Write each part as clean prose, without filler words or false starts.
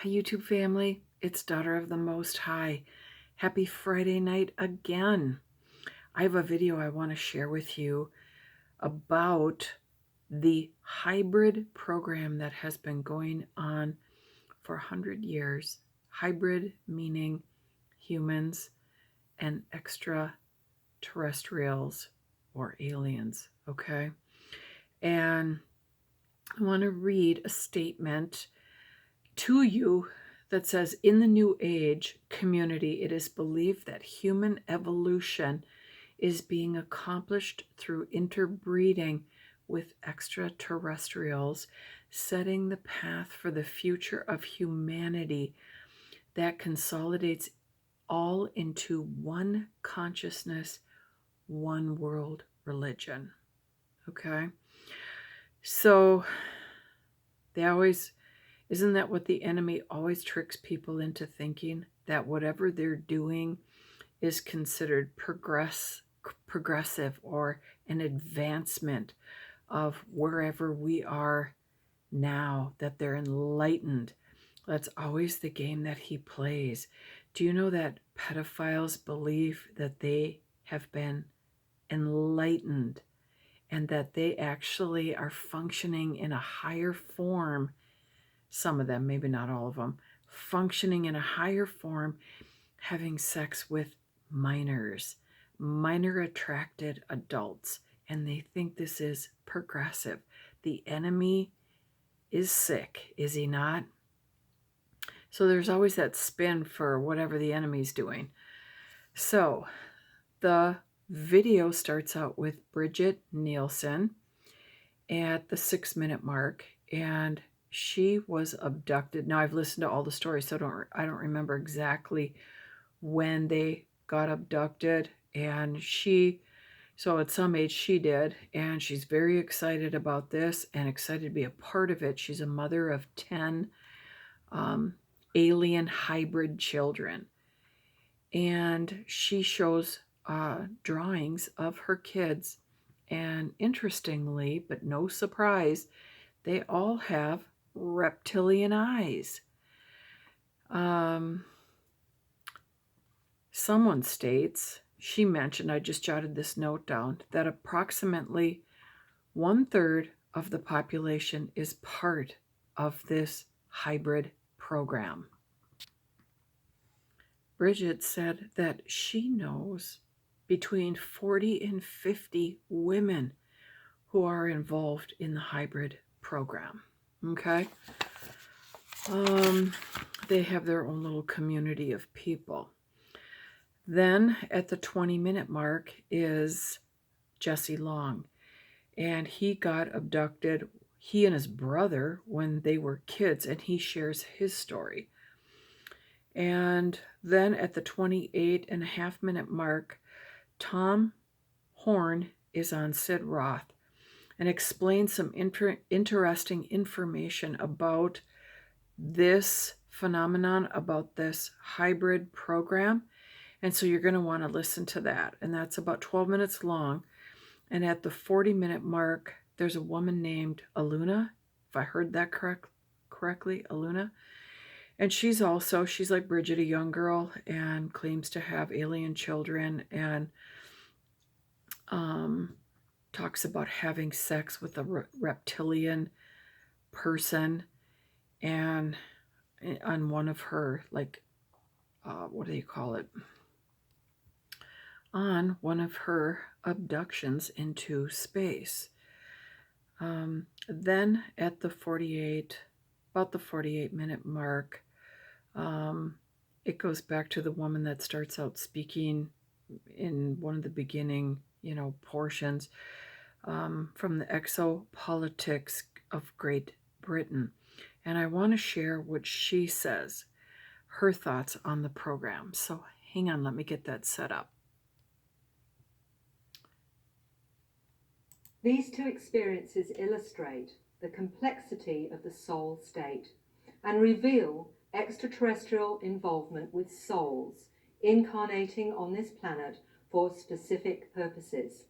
Hi, YouTube family. It's Daughter of the Most High. Happy Friday night again. I have a video I want to share with you about the hybrid program that has been going on for 100 years. Hybrid meaning humans and extraterrestrials or aliens, okay? And I want to read a statement to you that says, in the New Age community, it is believed that human evolution is being accomplished through interbreeding with extraterrestrials, setting the path for the future of humanity that consolidates all into one consciousness, one world religion. Okay? So they always, isn't that what the enemy always tricks people into thinking? That whatever they're doing is considered progressive or an advancement of wherever we are now, that they're enlightened. That's always the game that he plays. Do you know that pedophiles believe that they have been enlightened and that they actually are functioning in a higher form? Some of them, maybe not all of them, functioning in a higher form, having sex with minors, minor attracted adults, and they think this is progressive. The enemy is sick, is he not? So there's always that spin for whatever the enemy's doing. So the video starts out with Bridget Nielsen at the 6-minute mark, and she was abducted. Now I've listened to all the stories, so I don't remember exactly when they got abducted, and so at some age she did, and she's very excited about this and excited to be a part of it. She's a mother of 10 alien hybrid children, and she shows drawings of her kids, and interestingly, but no surprise, they all have reptilian eyes. Someone states, she mentioned, I just jotted this note down, that approximately 1/3 of the population is part of this hybrid program. Bridget said that she knows between 40 and 50 women who are involved in the hybrid program. Okay? They have their own little community of people. Then at the 20-minute mark is Jesse Long, and he got abducted, he and his brother, when they were kids, and he shares his story. And then at the 28.5-minute mark, Tom Horn is on Sid Roth and explains some interesting information about this phenomenon, about this hybrid program. And so you're going to want to listen to that. And that's about 12 minutes long. And at the 40-minute mark, there's a woman named Aluna, if I heard that correctly, Aluna. And she's like Bridget, a young girl, and claims to have alien children, and talks about having sex with a reptilian person, and on one of her, like, what do you call it? On one of her abductions into space. Then at the 48-minute mark, it goes back to the woman that starts out speaking in one of the beginning, portions, from the exopolitics of Great Britain. And I want to share what she says, her thoughts on the program. So hang on, let me get that set up. These two experiences illustrate the complexity of the soul state and reveal extraterrestrial involvement with souls incarnating on this planet for specific purposes,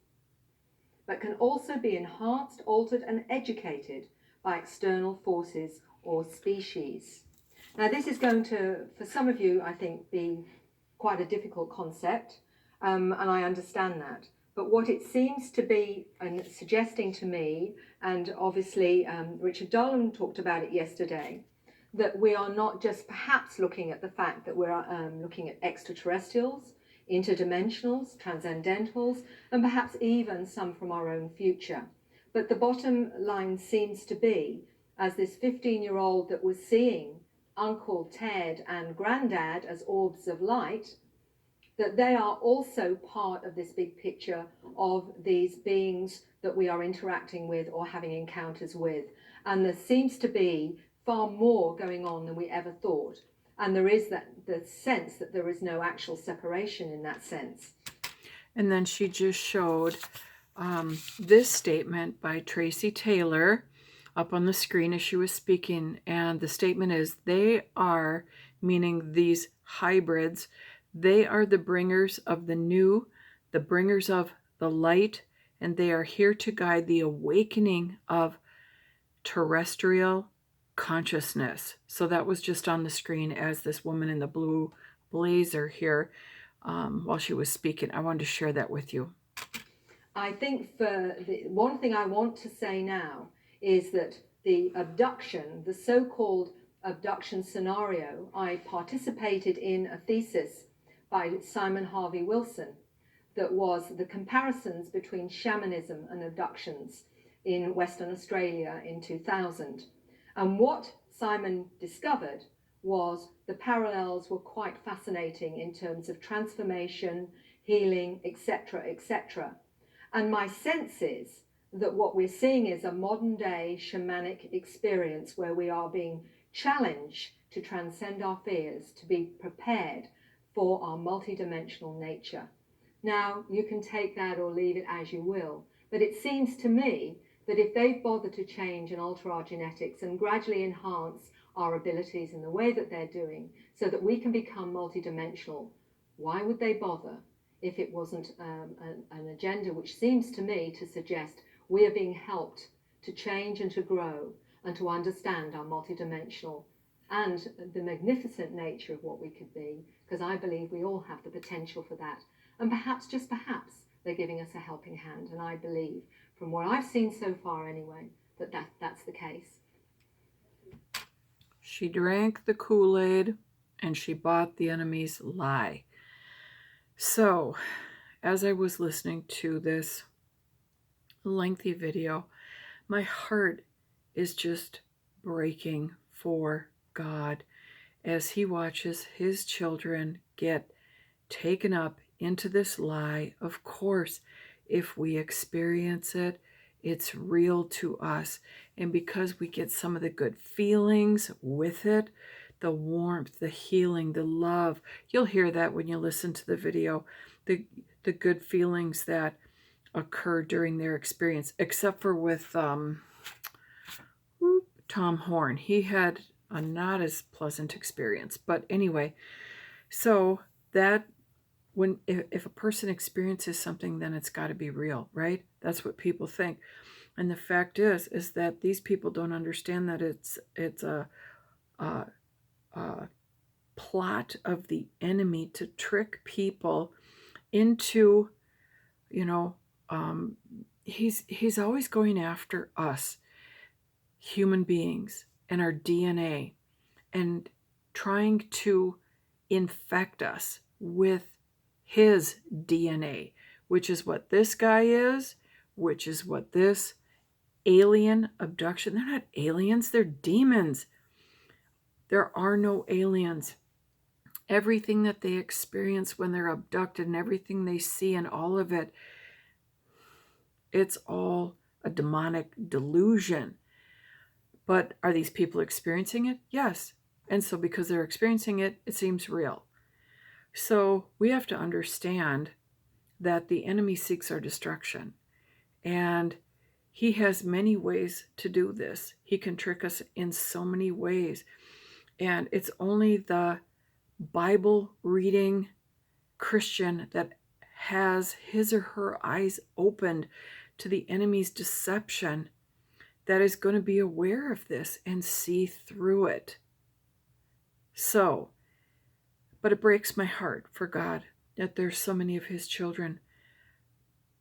but can also be enhanced, altered, and educated by external forces or species. Now, this is going to, for some of you, I think, be quite a difficult concept, and I understand that. But what it seems to be and suggesting to me, and obviously Richard Dolan talked about it yesterday, that we are not just perhaps looking at the fact that we're looking at extraterrestrials, interdimensionals, transcendentals, and perhaps even some from our own future. But the bottom line seems to be, as this 15-year-old that was seeing Uncle Ted and Grandad as orbs of light, that they are also part of this big picture of these beings that we are interacting with or having encounters with. And there seems to be far more going on than we ever thought. And there is the sense that there is no actual separation in that sense. And then she just showed this statement by Tracy Taylor up on the screen as she was speaking. And the statement is, they are, meaning these hybrids, they are the bringers of the new, the bringers of the light, and they are here to guide the awakening of terrestrial consciousness. So that was just on the screen as this woman in the blue blazer here, while she was speaking. I wanted to share that with you. I think one thing I want to say now is that the abduction, the so-called abduction scenario, I participated in a thesis by Simon Harvey Wilson that was the comparisons between shamanism and abductions in Western Australia in 2000. And what Simon discovered was the parallels were quite fascinating in terms of transformation, healing, etc., etc. And my sense is that what we're seeing is a modern day shamanic experience where we are being challenged to transcend our fears, to be prepared for our multidimensional nature. Now, you can take that or leave it as you will, but it seems to me that if they've bothered to change and alter our genetics and gradually enhance our abilities in the way that they're doing so that we can become multidimensional, why would they bother if it wasn't an agenda which seems to me to suggest we are being helped to change and to grow and to understand our multidimensional and the magnificent nature of what we could be, because I believe we all have the potential for that. And perhaps, just perhaps, they're giving us a helping hand. And I believe, from what I've seen so far anyway, that's the case. She drank the Kool-Aid and she bought the enemy's lie. So, as I was listening to this lengthy video, my heart is just breaking for God as he watches his children get taken up into this lie. Of course, if we experience it, it's real to us. And because we get some of the good feelings with it, the warmth, the healing, the love, you'll hear that when you listen to the video, the good feelings that occur during their experience, except for with Tom Horn. He had a not as pleasant experience. But anyway, so that if a person experiences something, then it's got to be real, right? That's what people think. And the fact is that these people don't understand that it's a plot of the enemy to trick people into, he's always going after us, human beings, and our DNA, and trying to infect us with his DNA, which is what this guy is, which is what this alien abduction, they're not aliens, they're demons. There are no aliens. Everything that they experience when they're abducted and everything they see and all of it, it's all a demonic delusion. But are these people experiencing it? Yes. And so because they're experiencing it, it seems real. So we have to understand that the enemy seeks our destruction. And he has many ways to do this. He can trick us in so many ways. And it's only the Bible reading Christian that has his or her eyes opened to the enemy's deception that is going to be aware of this and see through it. So, but it breaks my heart for God that there's so many of his children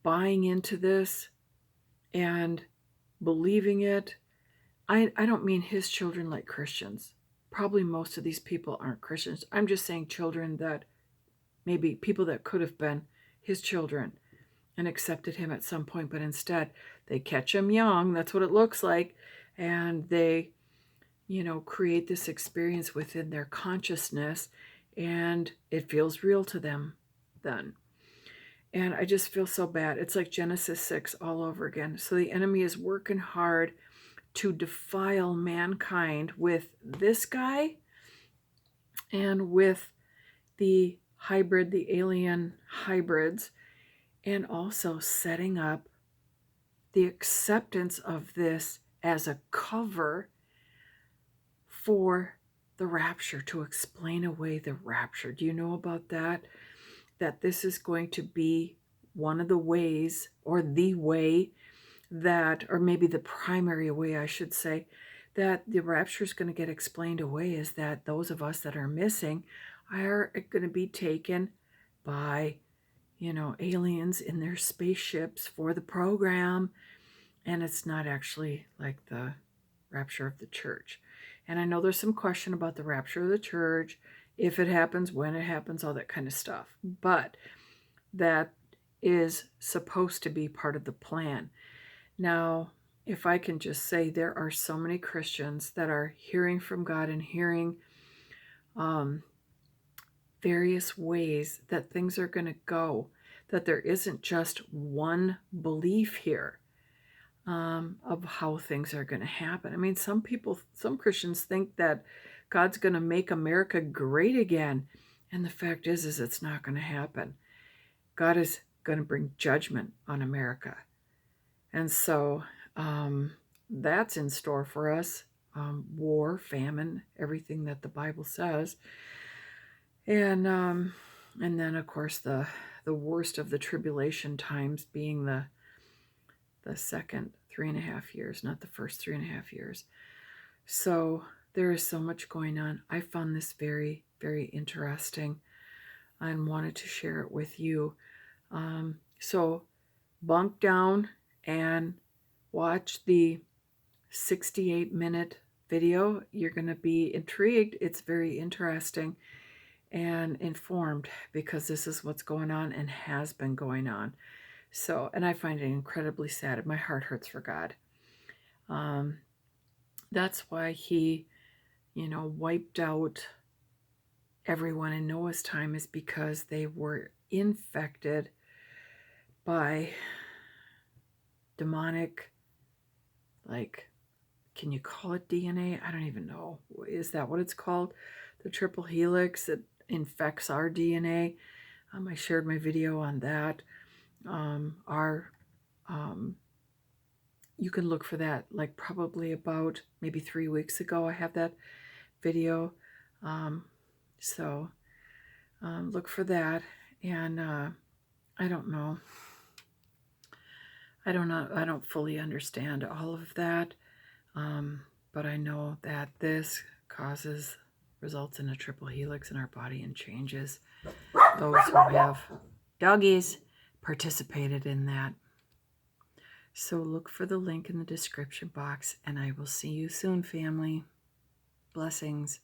buying into this and believing it. I don't mean his children like Christians. Probably most of these people aren't Christians. I'm just saying children that maybe people that could have been his children and accepted him at some point, but instead they catch him young. That's what it looks like. And they, create this experience within their consciousness, and it feels real to them then. And I just feel so bad. It's like Genesis 6 all over again. So the enemy is working hard to defile mankind with this guy and with the alien hybrids, and also setting up the acceptance of this as a cover for the rapture, to explain away the rapture. Do you know about that? That this is going to be one of the ways, or the way that, or maybe the primary way, I should say, that the rapture is going to get explained away, is that those of us that are missing are going to be taken by, aliens in their spaceships for the program. And it's not actually like the rapture of the church. And I know there's some question about the rapture of the church, if it happens, when it happens, all that kind of stuff. But that is supposed to be part of the plan. Now, if I can just say, there are so many Christians that are hearing from God and hearing various ways that things are going to go, that there isn't just one belief here of how things are going to happen. I mean, some Christians think that God's going to make America great again. And the fact is it's not going to happen. God is going to bring judgment on America. And so that's in store for us. War, famine, everything that the Bible says. And then, of course, the worst of the tribulation times being the second 3.5 years, not the first 3.5 years. So there is so much going on. I found this very, very interesting and wanted to share it with you. So bunk down and watch the 68-minute video. You're going to be intrigued. It's very interesting and informed, because this is what's going on and has been going on. So, and I find it incredibly sad. My heart hurts for God. That's why he, wiped out everyone in Noah's time, is because they were infected by demonic, like, can you call it DNA? I don't even know. Is that what it's called? The triple helix that infects our DNA. I shared my video on that. You can look for that, like probably about maybe 3 weeks ago. I have that video. So look for that. And I don't know. I don't fully understand all of that. But I know that this results in a triple helix in our body and changes those who have doggies participated in that. So look for the link in the description box, and I will see you soon, family. Blessings.